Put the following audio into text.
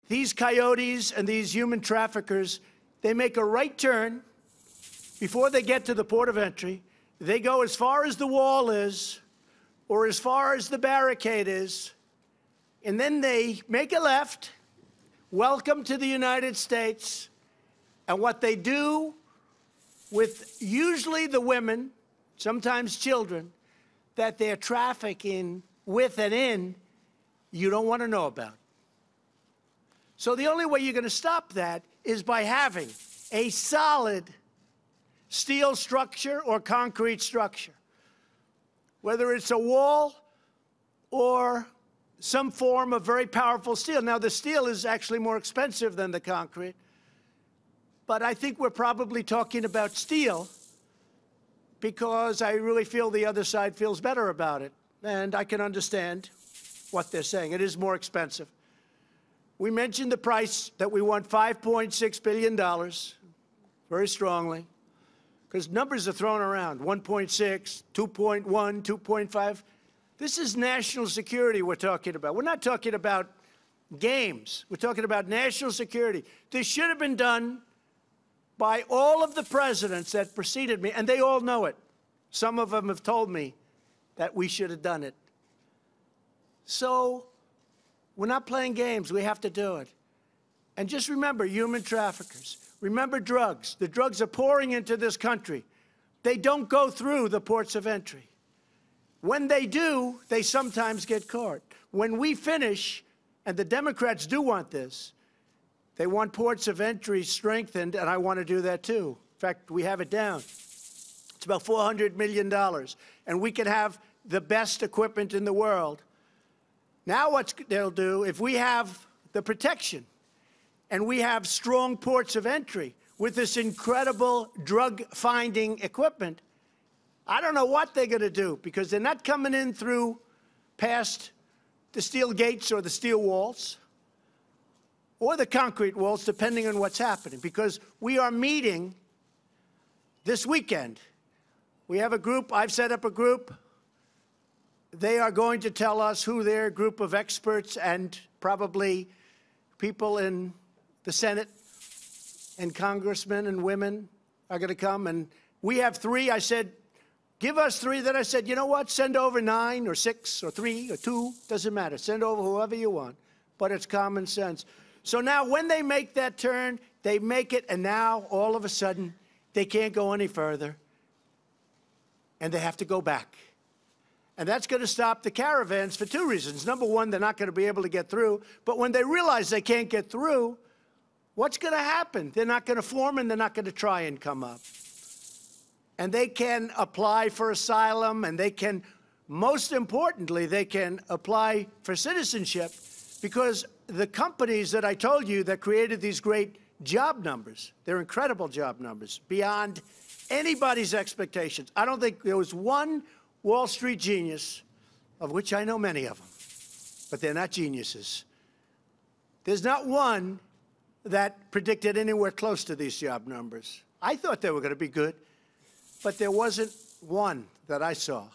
these coyotes and these human traffickers, they make a right turn before they get to the port of entry. They go as far as the wall is or as far as the barricade is, and then they make a left, welcome to the United States, and what they do with usually the women, sometimes children, that they're trafficking with and in, you don't want to know about. So the only way you're going to stop that is by having a solid steel structure or concrete structure, whether it's a wall or some form of very powerful steel. Now, the steel is actually more expensive than the concrete, but I think we're probably talking about steel because I really feel the other side feels better about it, and I can understand what they're saying. It is more expensive. We mentioned the price that we want $5.6 billion very strongly, because numbers are thrown around, 1.6, 2.1, 2.5. This is national security we're talking about. We're not talking about games. We're talking about national security. This should have been done by all of the presidents that preceded me, and they all know it. Some of them have told me that we should have done it. So we're not playing games. We have to do it. And just remember, human traffickers. Remember drugs. The drugs are pouring into this country. They don't go through the ports of entry. When they do, they sometimes get caught. When we finish, and the Democrats do want this, they want ports of entry strengthened, and I want to do that too. In fact, we have it down. It's about $400 million, and we can have the best equipment in the world. Now what they'll do, if we have the protection and we have strong ports of entry with this incredible drug-finding equipment, I don't know what they're going to do, because they're not coming in through past the steel gates or the steel walls or the concrete walls, depending on what's happening, because we are meeting this weekend. We have a group. I've set up a group. They are going to tell us who their group of experts and probably people in the Senate and congressmen and women are going to come. And we have 3. I said, give us 3. Then I said, you know what? Send over 9 or 6 or 3 or 2. Doesn't matter. Send over whoever you want. But it's common sense. So now when they make that turn, they make it, and now all of a sudden they can't go any further, and they have to go back. And that's going to stop the caravans for 2 reasons. Number one, they're not going to be able to get through. But when they realize they can't get through, what's going to happen? They're not going to form, and they're not going to try and come up. And they can apply for asylum, and they can, most importantly, they can apply for citizenship, because the companies that I told you that created these great job numbers, they're incredible job numbers, beyond anybody's expectations. I don't think there was one Wall Street genius, of which I know many of them, but they're not geniuses. There's not one that predicted anywhere close to these job numbers. I thought they were going to be good, but there wasn't one that I saw.